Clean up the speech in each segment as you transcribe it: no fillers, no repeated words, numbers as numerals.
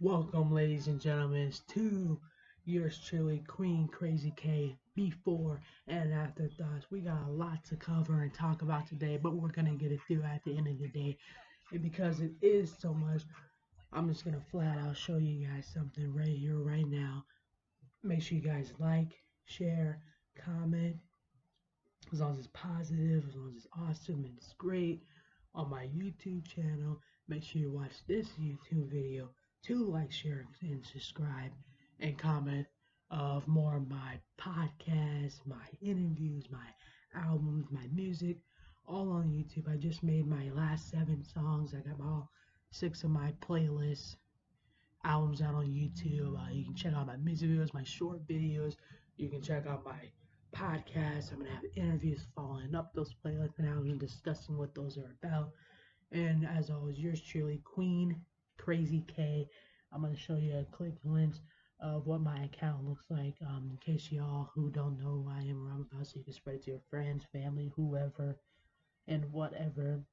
Welcome, ladies and gentlemen, to yours truly, Queen Krazy K. Before and after thoughts. We got a lot to cover and talk about today, but we're gonna get it through at the end of the day. And because it is so much, I'm just gonna flat out show you guys something right here, right now. Make sure you guys like, share, comment, as long as it's positive, as long as it's awesome and it's great. On my YouTube channel, make sure you watch this YouTube video to like, share, and subscribe, and comment of more of my podcasts, my interviews, my albums, my music, all on YouTube. I just made my last 7 songs. I got all 6 of my playlists, albums out on YouTube. You can check out my music videos, my short videos. You can check out my podcast. I'm gonna have interviews following up those playlists and albums and discussing what those are about. And as always, yours truly, Queen Krazy K. I'm gonna show you a quick glimpse of what my account looks like, in case y'all who don't know who I am or I'm about, so you can spread it to your friends, family, whoever, and whatever.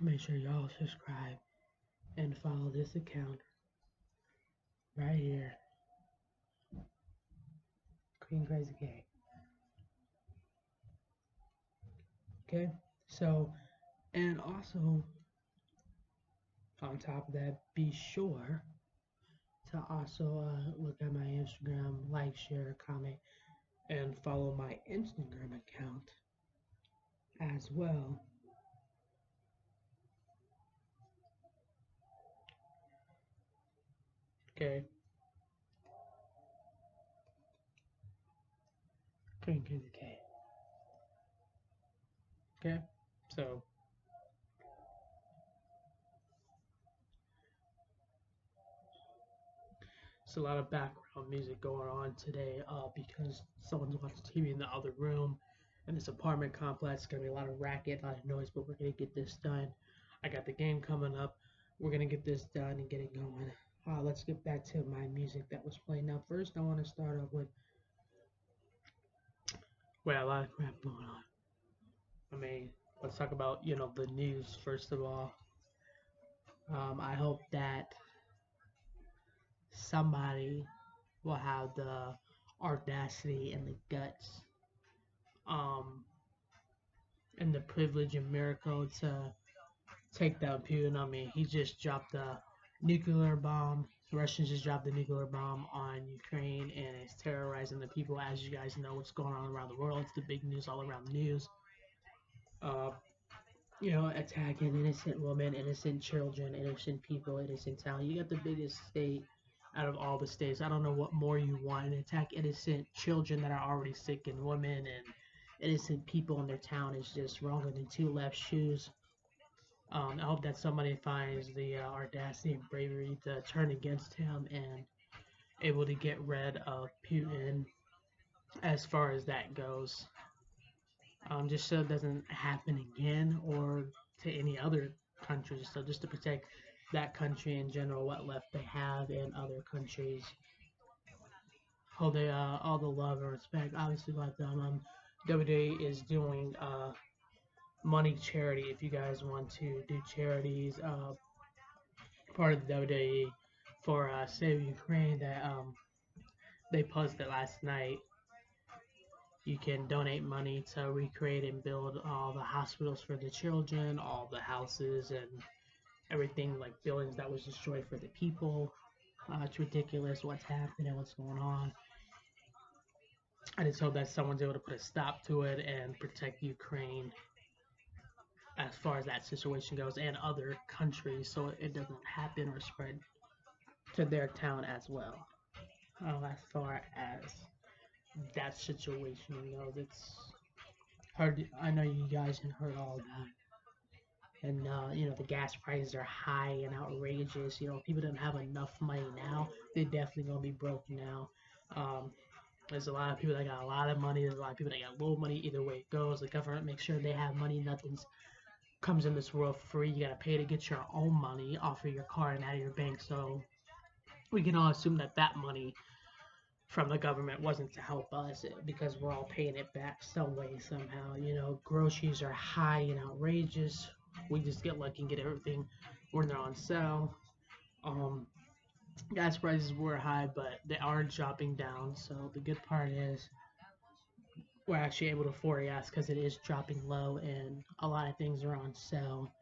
Make sure y'all subscribe and follow this account right here, Queen Krazy K. Okay, so, and also on top of that, be sure to also look at my Instagram, like, share, comment, and follow my Instagram account as well. Okay, Queen Krazy K. Okay, so it's a lot of background music going on today because someone's watching TV in the other room. In this apartment complex, gonna be a lot of racket, a lot of noise, but we're gonna get this done. I got the game coming up. We're gonna get this done and get it going. Let's get back to my music that was playing. Now, first, I want to start off with, well, a lot of crap going on. I mean, let's talk about the news first of all. I hope that somebody will have the audacity and the guts, um, and the privilege and miracle to take down Putin. I mean, he just dropped a nuclear bomb. The Russians just dropped a nuclear bomb on Ukraine, and it's terrorizing the people. As you guys know, what's going on around the world. It's the big news all around the news. Uh, attacking innocent women, innocent children, innocent people, innocent town. You got the biggest state out of all the states. I don't know what more you want. And attack innocent children that are already sick, and women and innocent people in their town is just wronger than two left shoes. I hope that somebody finds the audacity and bravery to turn against him and able to get rid of Putin as far as that goes. Just so it doesn't happen again or to any other countries. So just to protect that country in general, what left they have in other countries. Hold all the love and respect, obviously, like them. WWE is doing money charity. If you guys want to do charities, part of the WWE for Save Ukraine that they posted last night. You can donate money to recreate and build all the hospitals for the children, all the houses and everything, like buildings that was destroyed for the people. It's ridiculous what's happening, what's going on. I just hope that someone's able to put a stop to it and protect Ukraine as far as that situation goes and other countries so it doesn't happen or spread to their town as well. As far as that situation goes, it's hard. I know you guys have heard all that. And the gas prices are high and outrageous. People don't have enough money now. They're definitely gonna be broke now. There's a lot of people that got a lot of money. There's a lot of people that got low money. Either way it goes, the government makes sure they have money. Nothing comes in this world free. You gotta pay to get your own money off of your card and out of your bank. So we can all assume that that money from the government wasn't to help us because we're all paying it back some way, somehow. Groceries are high and outrageous. We just get lucky and get everything when they're on sale. Um, gas prices were high, but they are dropping down. So the good part is we're actually able to afford gas because it is dropping low, and a lot of things are on sale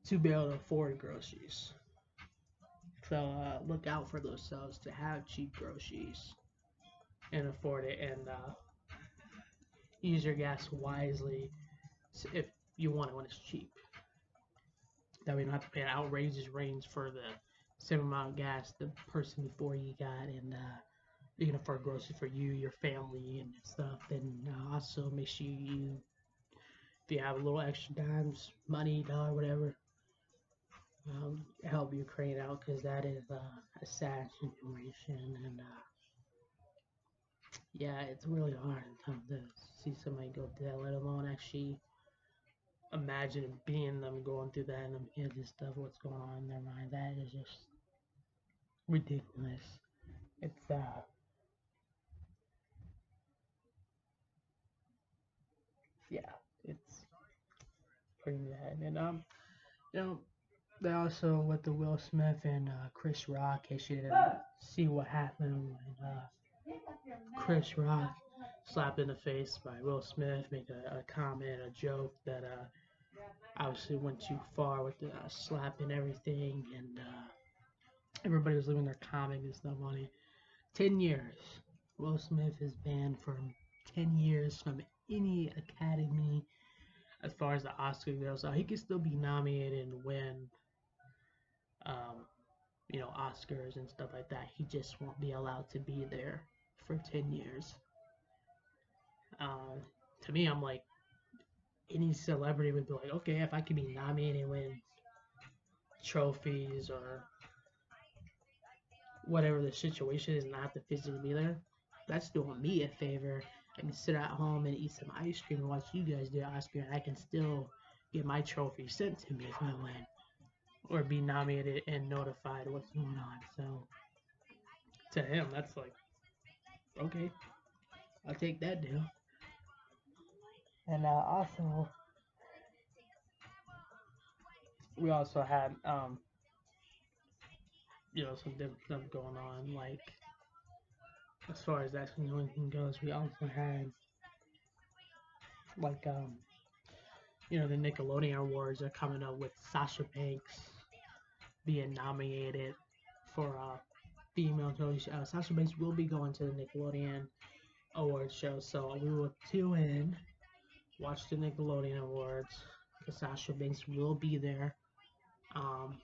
to be able to afford groceries. So look out for those sales to have cheap groceries and afford it, and use your gas wisely if you want it when it's cheap. That way you don't have to pay an outrageous range for the same amount of gas the person before you got, and you can afford groceries for you, your family, and stuff. And also make sure if you have a little extra dimes, money, dollar, whatever, help Ukraine out because that is a sad situation, and yeah, it's really hard to see somebody go through that, let alone actually imagine being them going through that and them kids and stuff, what's going on in their mind. That is just ridiculous. It's yeah, it's pretty bad. And you know, they also with the Will Smith and Chris Rock issue. See what happened when Chris Rock slapped in the face by Will Smith, made a comment, a joke that obviously went too far with the slap and everything, and everybody was leaving their comment and stuff on it. 10 years. Will Smith is banned from 10 years from any academy as far as the Oscar goes. So he can still be nominated and win, um, Oscars and stuff like that. He just won't be allowed to be there for 10 years. Uh, to me, I'm like, any celebrity would be like, okay, if I can be nominated and win trophies or whatever the situation is, not to physically be there, that's doing me a favor. I can sit at home and eat some ice cream and watch you guys do ice cream. I can still get my trophy sent to me if I win, or be nominated and notified what's going on. So to him, that's like, okay, I'll take that deal. And also, we also had some different stuff going on. Like as far as that thing goes, we also had like the Nickelodeon Awards are coming up with Sasha Banks being nominated for female coach. Sasha Banks will be going to the Nickelodeon Awards show, so we will tune in, watch the Nickelodeon Awards, because Sasha Banks will be there, um,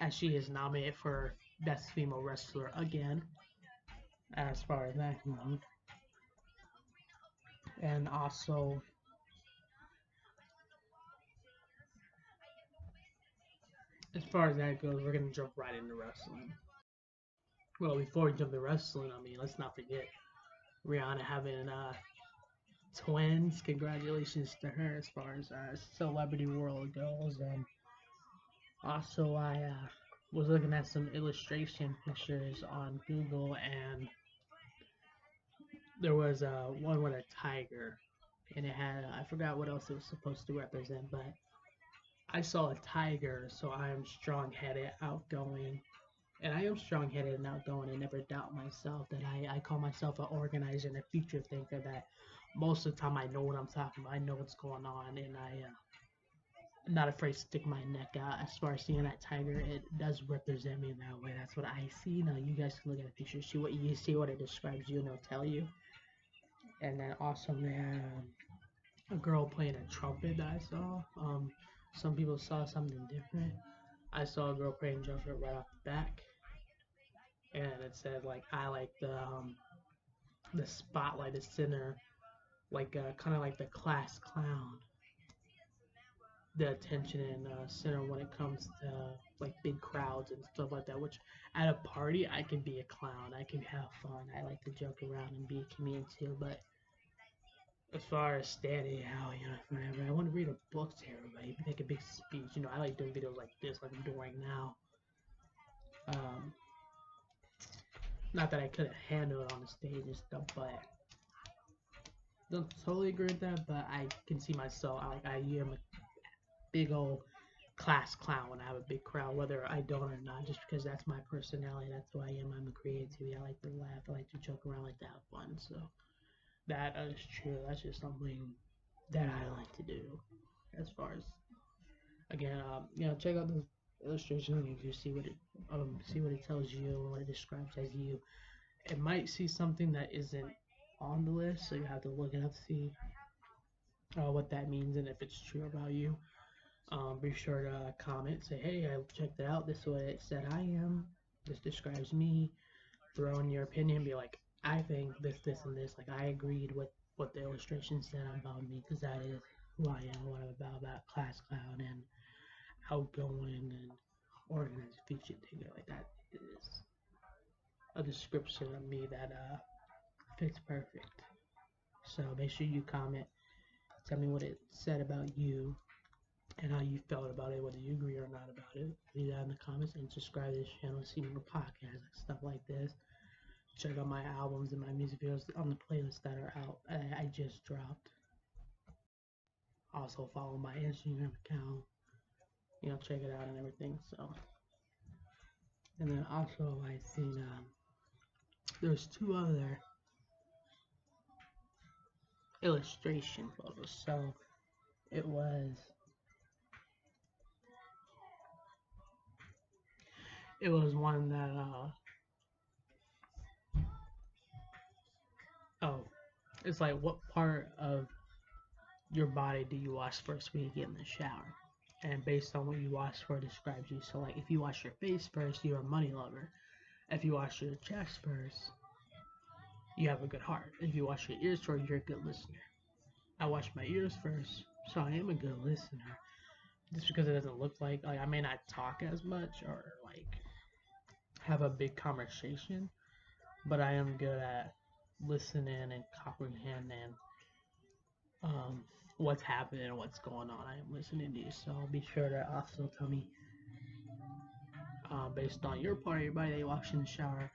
as she is nominated for Best Female Wrestler again, as far as that goes. And also, as far as that goes, we're going to jump right into wrestling. Well, before we jump to wrestling, I mean, let's not forget Rihanna having twins. Congratulations to her as far as celebrity world goes. And also, I was looking at some illustration pictures on Google, and there was one with a tiger, and it had I forgot what else it was supposed to represent, but I saw a tiger, so I am strong-headed, outgoing, and I am strong-headed and outgoing, and never doubt myself. That I call myself an organizer and a future thinker. That most of the time I know what I'm talking about, I know what's going on, and I'm not afraid to stick my neck out. As far as seeing that tiger, it does represent me in that way. That's what I see. Now you guys can look at the picture, see what you see, what it describes you, and it'll tell you. And then also they had a girl playing a trumpet that I saw. Some people saw something different. I saw a girl playing trumpet right off the back, and it said like I like the spotlight, the center, like kind of like the class clown, the attention and center when it comes to like big crowds and stuff like that. Which at a party I can be a clown, I can have fun, I like to joke around and be a comedian too. But as far as standing out, whatever, I want to read a book to everybody, make a big speech. I like doing videos like this, like I'm doing right now. Um, Not that I couldn't handle it on the stage and stuff, but don't totally agree with that. But I can see myself. I am a big old class clown when I have a big crowd, whether I don't or not, just because that's my personality. That's who I am. I'm a creativity. I like to laugh. I like to joke around. I like to have fun. So that is true. That's just something that I like to do. As far as again, check out the illustration. You see what it tells you, what it describes as you. It might see something that isn't on the list, so you have to look it up to see what that means and if it's true about you. Be sure to comment, say, hey, I checked it out. This is what it said I am. This describes me. Throw in your opinion. Be like, I think this, this, and this. Like, I agreed with what the illustration said about me because that is who I am, what I'm about class clown and outgoing and organized, featured thinker. Like, that is a description of me that fits perfect. So make sure you comment. Tell me what it said about you and how you felt about it, whether you agree or not about it. Leave that in the comments and subscribe to this channel to see more podcasts, like stuff like this. Check out my albums and my music videos on the playlist that are out. I just dropped. Also follow my Instagram account. Check it out and everything. So, and then also I seen there's two other illustration photos. So it was one that oh, it's like what part of your body do you wash first when you get in the shower? And based on what you wash for, it describes you. So, like, if you wash your face first, you're a money lover. If you wash your chest first, you have a good heart. If you wash your ears first, you're a good listener. I wash my ears first, so I am a good listener. Just because it doesn't look like I may not talk as much or like have a big conversation, but I am good at listening and comprehending what's happening and what's going on. I am listening to you, so be sure to also tell me based on your part of your body that you wash in the shower,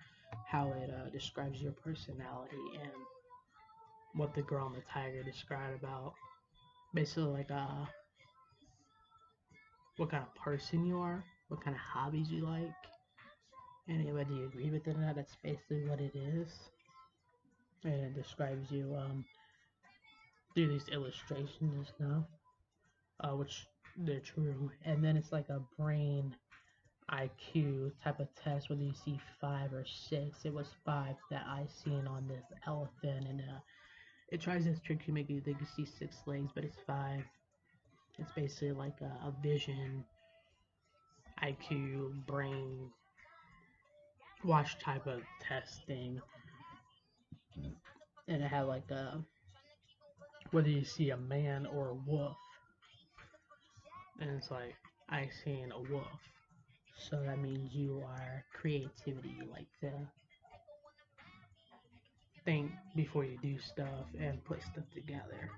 how it describes your personality and what the girl and the tiger described about basically like what kind of person you are, what kind of hobbies you like, and whether you agree with it or not. That's basically what it is, and it describes you through these illustrations and stuff, which they're true. And then it's like a brain IQ type of test, whether you see 5 or 6. It was 5 that I seen on this elephant, and it tries this trick to make you think you see 6 legs, but it's 5. It's basically like a vision, IQ, brain watch type of test thing, and it had like whether you see a man or a wolf, and it's like I seen a wolf, so that means you are creativity. You like to think before you do stuff and put stuff together.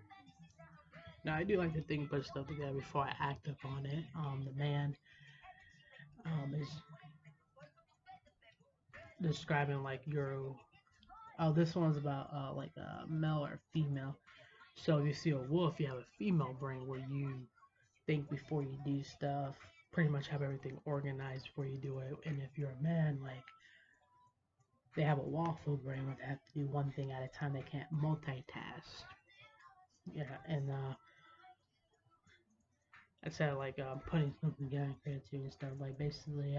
Now I do like to think and put stuff together before I act upon it. The man is describing like your. Oh, this one's about like a male or female. So if you see a wolf, you have a female brain where you think before you do stuff, pretty much have everything organized before you do it. And if you're a man, like they have a waffle brain where they have to do one thing at a time. They can't multitask. Yeah, and I said like putting something together, creativity and stuff. Like basically,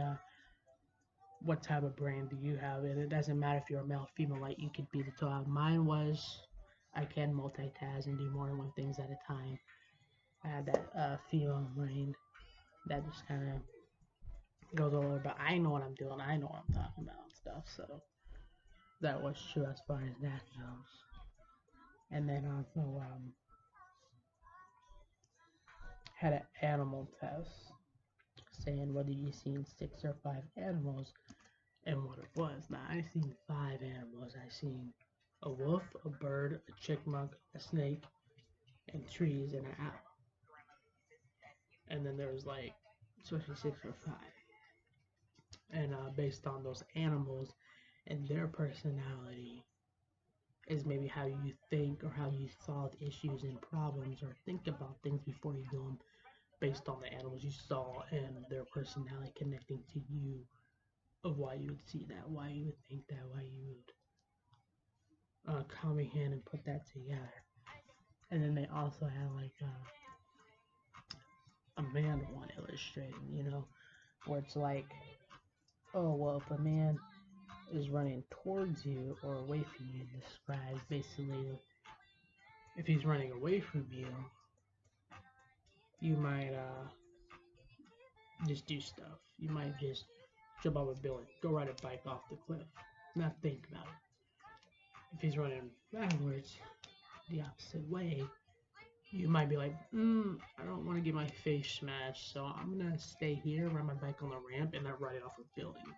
what type of brain do you have? And it doesn't matter if you're a male, or female. Like you could be the two. Mine was I can multitask and do more than one things at a time. I had that female brain that just kind of goes all over. But I know what I'm doing. I know what I'm talking about and stuff. So that was true as far as that goes. And then also had an animal test saying whether you seen 6 or 5 animals and what it was. Now I seen 5 animals. I seen a wolf, a bird, a chipmunk, a snake, and trees and an owl. And then there was like especially 6 or 5. And based on those animals and their personality is maybe how you think or how you solve issues and problems or think about things before you do them based on the animals you saw and their personality connecting to you of why you would see that, why you would think that, why you would comprehend and put that together. And then they also had like a man one illustrating, you know, where it's like, oh well, if a man is running towards you or away from you, describes basically if he's running away from you, you might just do stuff. You might just jump off a building, go ride a bike off the cliff, not think about it. If he's running backwards, the opposite way, you might be like, I don't want to get my face smashed, so I'm gonna stay here, ride my bike on the ramp, and not ride it off a building.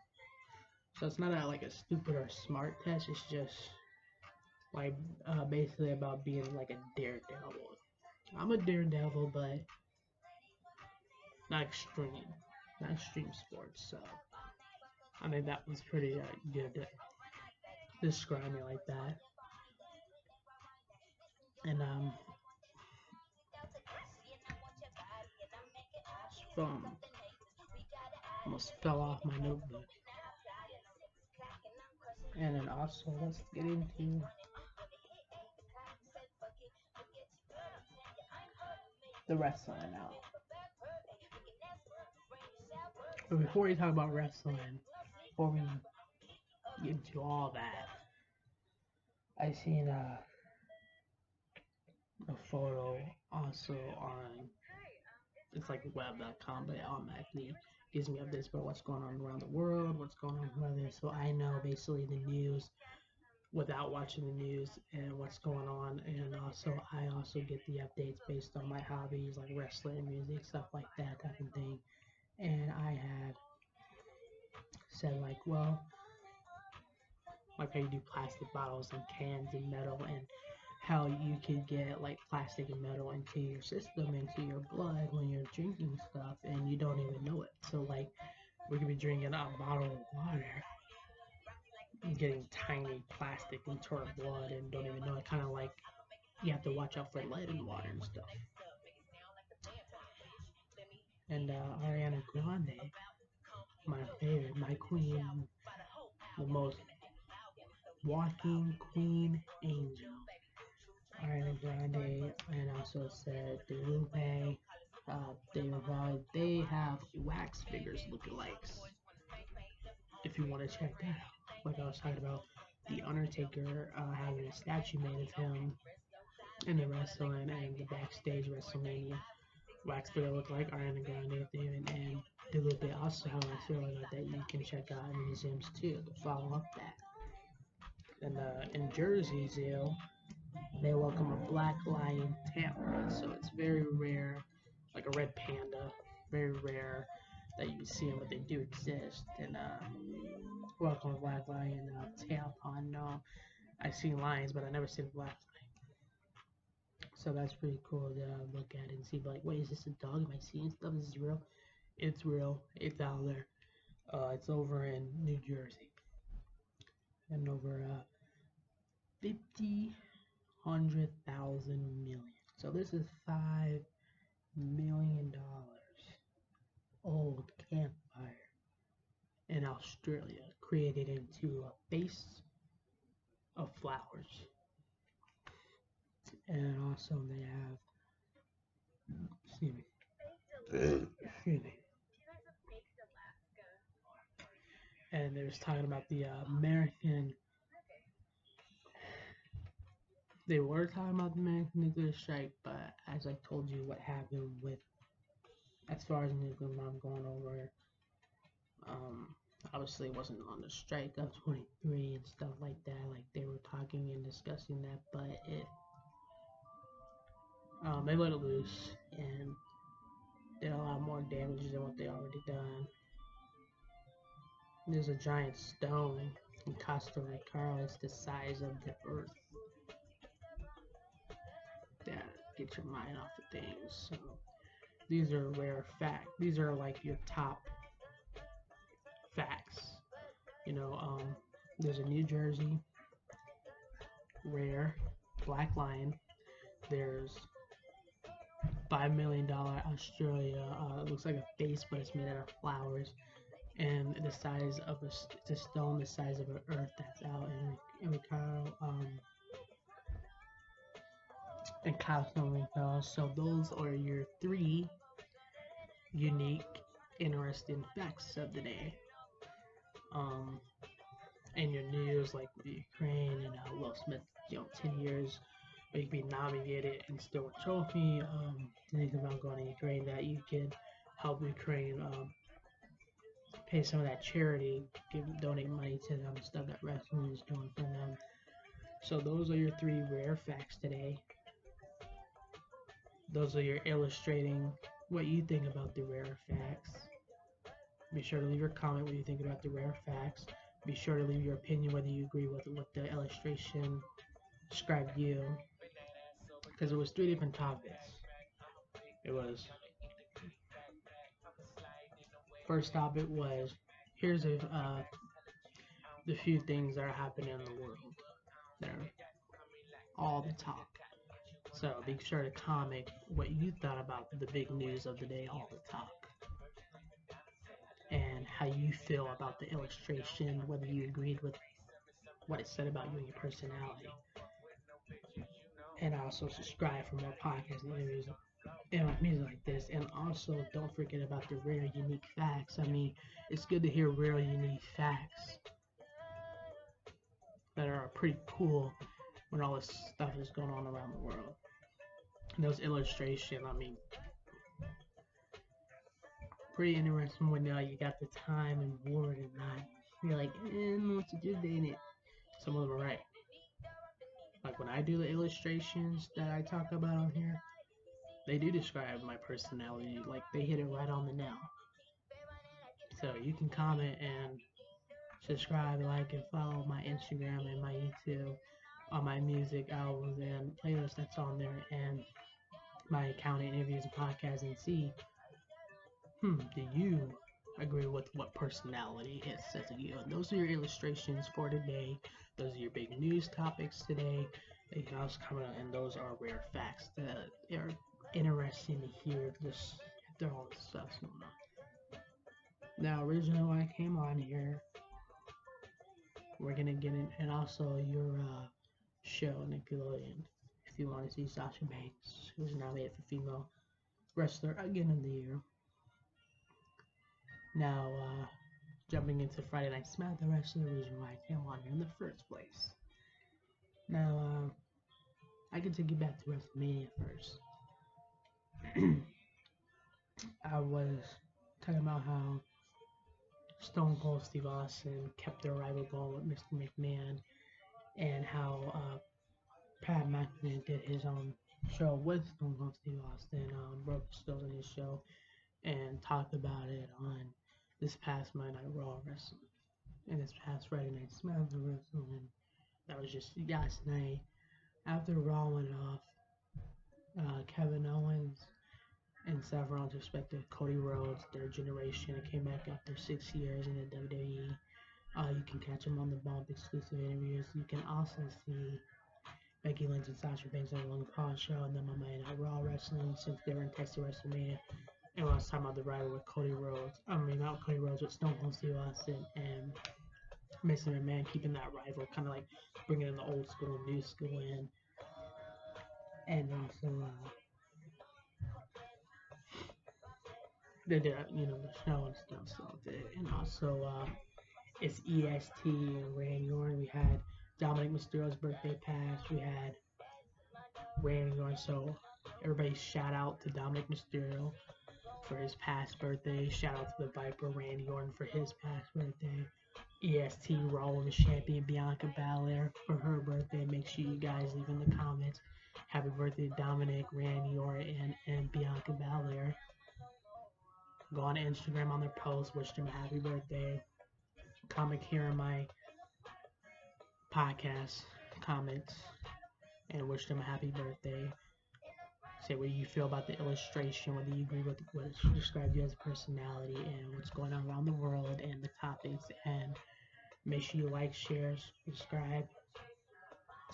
So it's not like a stupid or smart test. It's just like basically about being like a daredevil. I'm a daredevil, but not extreme sports. So I think that was pretty good to describe me like that. And from almost fell off my notebook. And then also let's get into the wrestling now. But before we talk about wrestling, before we get into all that, I seen a photo also on, it's like web.com, but it automatically gives me updates about what's going on around the world, what's going on around there, so I know basically the news without watching the news and what's going on. And also I also get the updates based on my hobbies like wrestling, music, stuff like that type of thing. And I had said like, well, like how you do plastic bottles and cans and metal, and how you could get like plastic and metal into your system, into your blood when you're drinking stuff and you don't even know it. So like we could be drinking a bottle of water and getting tiny plastic into our blood and don't even know it. Kind of like you have to watch out for lead in water and stuff. And Ariana Grande, my favorite, my queen, the most walking queen angel, Ariana Grande, and also said Lupe, they have wax figures lookalikes. If you want to check that out, like I was talking about, the Undertaker having a statue made of him in the wrestling and the backstage WrestleMania. Wax figure look like Ariana Grande theme, and Lupe also have a feeling that you can check out in museums too to follow up that. And in Jersey Zoo, they welcome a black lion tampa, so it's very rare, like a red panda, very rare that you see them, but they do exist. And welcome a black lion tampon. No, I've seen lions, but I never seen a black lion. So that's pretty cool to look at and see. Like, wait, is this a dog? Am I seeing stuff? This is real. It's real. It's out there. It's over in New Jersey, and over 50, 100,000 million. So this is $5 million old campfire in Australia, created into a vase of flowers. And also they have, excuse me, excuse me. And they was talking about the American. They were talking about the American nuclear strike, but as I told you, what happened with, as far as nuclear bomb going over, obviously it wasn't on the strike of 23 and stuff like that. Like they were talking and discussing that, but they let it loose and did a lot more damage than what they already done. There's a giant stone in Costa Rica. It's the size of the earth. That gets your mind off of things. So these are rare facts. These are like your top facts. You know, there's a New Jersey rare black lion. There's $5 million Australia. It looks like a face, but it's made out of flowers. And the size of it's a stone the size of an earth that's out in Ricardo, in Costa Rica. So those are your 3 unique, interesting facts of the day. And your news, like Ukraine and Will Smith, 10 years, or you can be nominated and still a trophy. Anything about going to Ukraine that you can help Ukraine pay some of that charity, donate money to them, stuff that wrestling is doing for them. So those are your 3 rare facts today. Those are your illustrating what you think about the rare facts. Be sure to leave your comment what you think about the rare facts. Be sure to leave your opinion whether you agree with what the illustration described you. Because it was 3 different topics. It was, first topic was, here's the few things that are happening in the world. They're all the talk. So be sure to comment what you thought about the big news of the day, all the talk. And how you feel about the illustration, whether you agreed with what it said about you and your personality. And also subscribe for more podcasts and interviews and music like this. And also don't forget about the rare unique facts. I mean, it's good to hear rare unique facts that are pretty cool when all this stuff is going on around the world. And those illustrations, I mean, pretty interesting when you got the time and bored and not, you're like, I don't know what to do, dang it. Some of them are right. Like when I do the illustrations that I talk about on here, they do describe my personality. Like they hit it right on the nail. So you can comment and subscribe, like, and follow my Instagram and my YouTube, on my music albums and playlists that's on there, and my accounting interviews and podcasts, and see, do you agree with what personality it says of you? And those are your illustrations for today. Those are your big news topics today. They can also come out, and those are rare facts that are interesting to hear. Just after all this stuff's going on. Now, originally when I came on here, we're gonna get in, and also your show, Nickelodeon. If you want to see Sasha Banks, who's nominated for Female Wrestler again of the Year. Now, jumping into Friday Night Smack, the rest of the reason why I came on here in the first place. Now, I can take you back to WrestleMania first. I was talking about how Stone Cold Steve Austin kept their rival going with Mr. McMahon, and how Pat McAfee did his own show with Stone Cold Steve Austin, broke Stone on his show, and talked about it on this past Monday Night Raw wrestling, and this past Friday Night SmackDown wrestling. That was just last night. After Raw went off, Kevin Owens and Seth Rollins respected Cody Rhodes, their generation, came back after 6 years in the WWE. You can catch them on the Bump exclusive interviews. You can also see Becky Lynch and Sasha Banks on Logan Paul show, and then on Monday Night Raw wrestling, since they were in Texas WrestleMania. And I was talking about the rival with Cody Rhodes. I mean, not Cody Rhodes, but Stone Cold Steve Austin and Mr. McMahon, keeping that rival, kind of like bringing in the old school, new school in. And also, they did, the show and stuff. So, and also, it's EST and Randy Orton. We had Dominic Mysterio's birthday pass. We had Randy Orton. So, everybody shout out to Dominic Mysterio for his past birthday. Shout out to the Viper, Randy Orton, for his past birthday. EST Raw Women's Champion Bianca Belair for her birthday. Make sure you guys leave in the comments happy birthday, Dominic, Randy Orton, and Bianca Belair. Go on Instagram on their post, wish them a happy birthday. Comment here in my podcast comments and wish them a happy birthday. Say what you feel about the illustration, whether you agree with what describes you as a personality and what's going on around the world and the topics. And make sure you like, share, subscribe,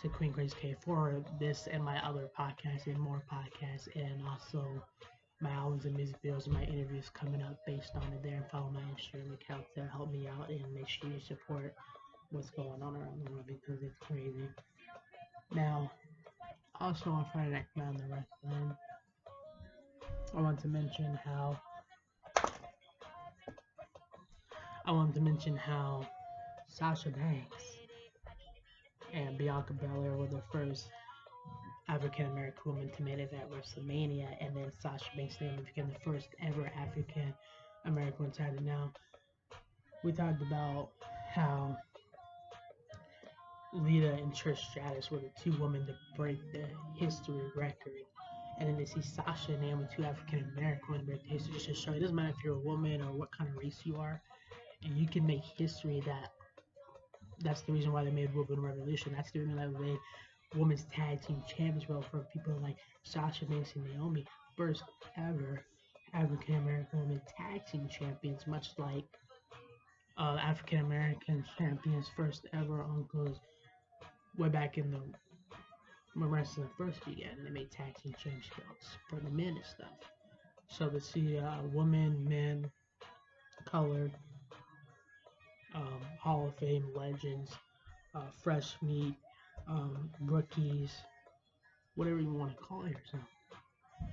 to Queen Krazy K for this and my other podcasts and more podcasts, and also my albums and music videos and my interviews coming up based on it there. And follow my Instagram account to help me out and make sure you support what's going on around the world because it's crazy. Now, also on Friday Night Around the Wrestling, I want to mention how Sasha Banks and Bianca Belair were the first African American woman to main event WrestleMania, and then Sasha Banks became the first ever African American title. Now, we talked about how Lita and Trish Stratus were the two women to break the history record. And then they see Sasha and Naomi, two African American women, break the history. Just to show you, it doesn't matter if you're a woman or what kind of race you are, and you can make history. That's the reason why they made Women Revolution. That's the reason why they made women's tag team champions. Well, for people like Sasha Banks and Naomi, first ever African American women tag team champions, much like African American champions first ever uncles way back in the when wrestling first began. They made tag team championships for the men and stuff. So to see women, men, colored, Hall of Fame legends, fresh meat, rookies, whatever you want to call yourself.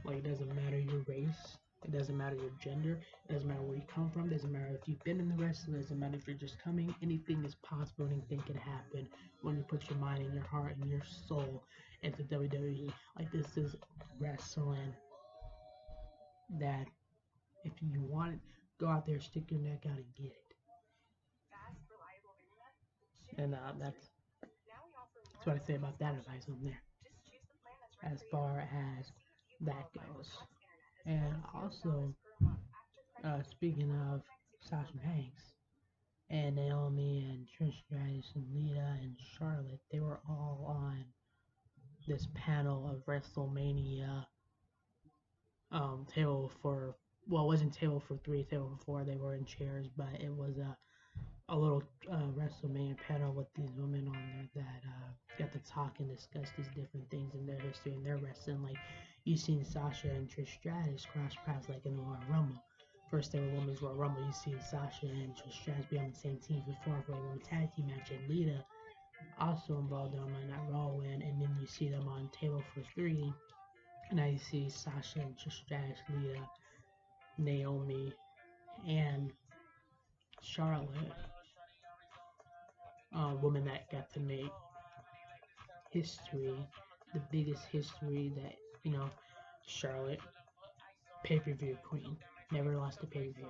Like, it doesn't matter your race, it doesn't matter your gender, it doesn't matter where you come from, it doesn't matter if you've been in the wrestling, it doesn't matter if you're just coming. Anything is possible, anything can happen when you put your mind and your heart and your soul into WWE. Like, this is wrestling that if you want it, go out there, stick your neck out and get it. And that's what I say about that advice on there, as far as that goes. And also, speaking of Sasha Banks and Naomi and Trish Stratus and Lita and Charlotte, they were all on this panel of WrestleMania table for, well, it wasn't table for three, table for four. They were in chairs, but it was a little WrestleMania panel with these women on there that got to talk and discuss these different things in their history and their wrestling. Like, you seen Sasha and Trish Stratus cross paths like in the Royal Rumble. First ever Women's Royal Rumble. You see Sasha and Trish Stratus be on the same team for four-way women tag team match, and Lita also involved on that Raw win. And then you see them on table for three. And now you see Sasha and Trish Stratus, Lita, Naomi, and Charlotte, women that got to make history, the biggest history that, Charlotte, pay-per-view queen, never lost a pay-per-view.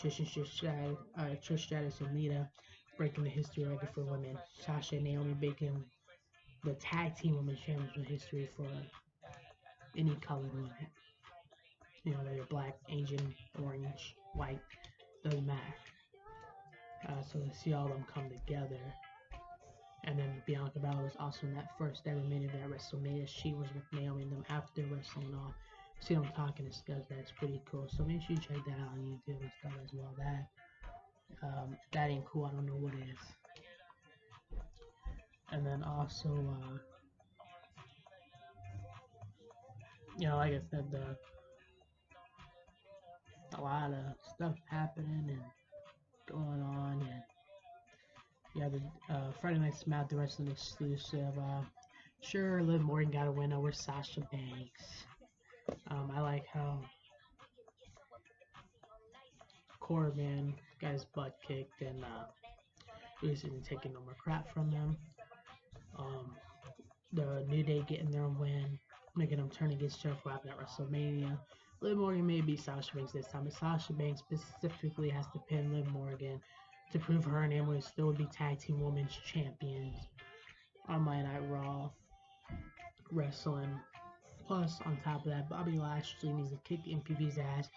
Trish Stratus and Lita breaking the history record for women. Sasha and Naomi breaking the tag team women's championship history for any colored woman. Whether black, Asian, orange, white, doesn't matter. So to see all of them come together. And then Bianca Belair was also in that first ever main event at WrestleMania. She was with Naomi and them after wrestling off. See them talking and stuff. That's pretty cool. So make sure you check that out on YouTube and stuff as well. That ain't cool. I don't know what it is. And then also, like I said, a lot of stuff happening and going on, and the Friday Night Smack, the wrestling exclusive. Sure, Liv Morgan got a win over Sasha Banks. I like how Corbin got his butt kicked and he isn't taking no more crap from them. The New Day getting their win, making them turn against Jeff Robb at WrestleMania. Liv Morgan may beat Sasha Banks this time, but Sasha Banks specifically has to pin Liv Morgan to prove her and Emily still would be tag team women's champions on Monday Night Raw wrestling. Plus, on top of that, Bobby Lashley needs to kick MPV's ass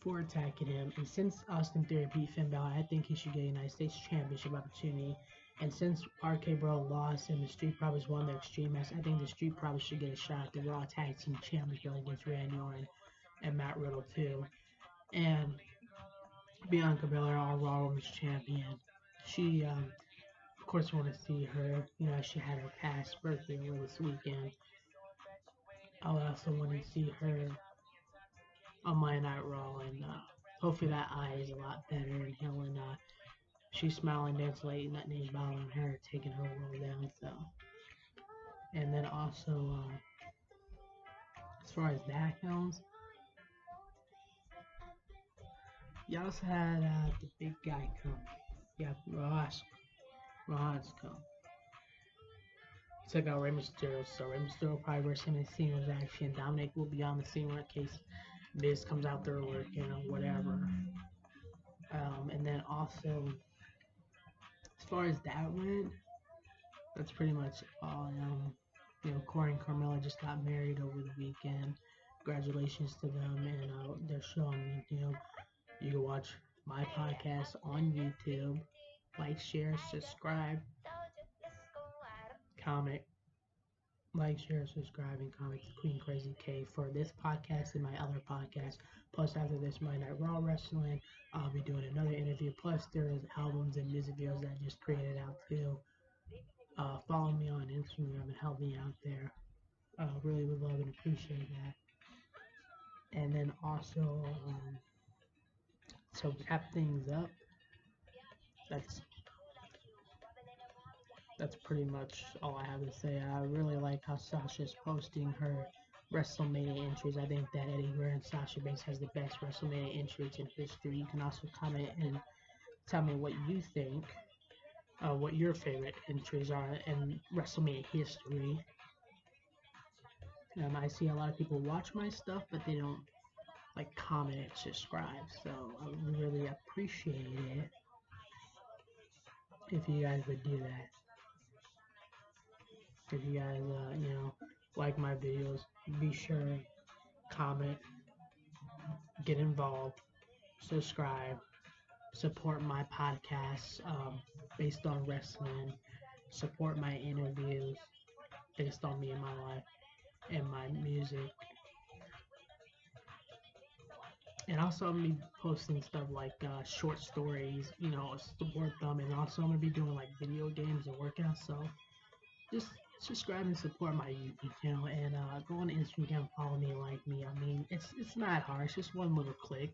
for attacking him. And since Austin Theory beat Finn Balor, I think he should get a United States Championship opportunity. And since RK Bro lost and the Street Profits won their Extreme match, I think the Street Profits should get a shot at the Raw Tag Team Championship against Randy Orton and Matt Riddle too. And Bianca Belair, our Raw Women's Champion, she, of course, want to see her. She had her past birthday over this weekend. I also want to see her on Monday Night Raw, and hopefully that eye is a lot better. And Helen, she's smiling, dancing, like nothing is bothering her, taking her world down. So, and then also, as far as that goes, you also had the big guy come. Yeah, Ross come. He took out Rey Mysterio, so Rey Mysterio will probably versus him in singles action. Dominic will be on the scene in case Miz comes out there working or whatever. And then also, as far as that went, that's pretty much all. Corey and Carmella just got married over the weekend. Congratulations to them, and they're showing YouTube. You can watch my podcast on YouTube. Like, share, subscribe, comment. Like, share, subscribe, and comment to Queen Krazy K for this podcast and my other podcast. Plus, after this Monday Night Raw Wrestling, I'll be doing another interview. Plus, there's albums and music videos that I just created out too. Follow me on Instagram and help me out there. Really would love and appreciate that. And then also, to wrap things up, that's pretty much all I have to say. I really like how Sasha's posting her WrestleMania entries. I think that Eddie Guerrero and Sasha Banks has the best WrestleMania entries in history. You can also comment and tell me what you think, what your favorite entries are in WrestleMania history. I see a lot of people watch my stuff, but they don't like comment and subscribe. So I would really appreciate it if you guys would do that. If you guys, like my videos, be sure comment, get involved, subscribe, support my podcasts based on wrestling, support my interviews based on me and my life and my music. And also, I'm gonna be posting stuff like short stories, support them. And also, I'm gonna be doing like video games and workouts. So just subscribe and support my YouTube channel, and go on Instagram, follow me, like me. I mean, it's not hard. It's just one little click.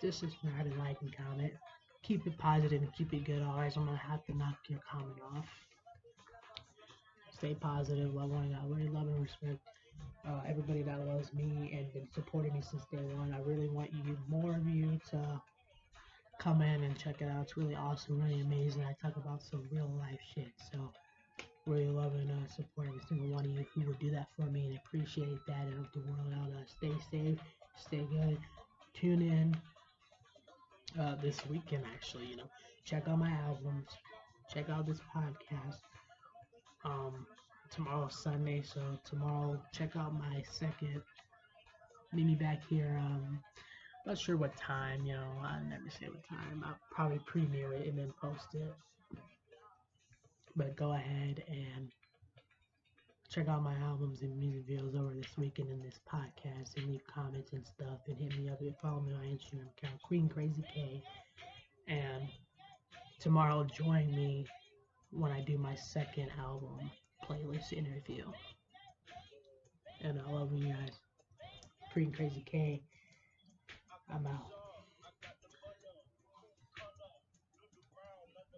Just subscribe and like and comment. Keep it positive and keep it good. Otherwise, I'm gonna have to knock your comment off. Stay positive. Love one another. Really love and respect everybody that loves me and been supporting me since day one. I really want more of you to come in and check it out. It's really awesome, really amazing. I talk about some real life shit. So really loving support every single one of you who would do that for me, and appreciate that. And hope the world out. Stay safe, stay good. Tune in this weekend, actually. Check out my albums, check out this podcast. Tomorrow's Sunday, so tomorrow check out my second. Meet me back here. Not sure what time. I never say what time. I'll probably premiere it and then post it. But go ahead and check out my albums and music videos over this weekend in this podcast, and leave comments and stuff, and hit me up and follow me on Instagram account Queen Krazy K. And tomorrow join me when I do my second album playlist interview. And I love you guys. Queen Krazy K. I'm out.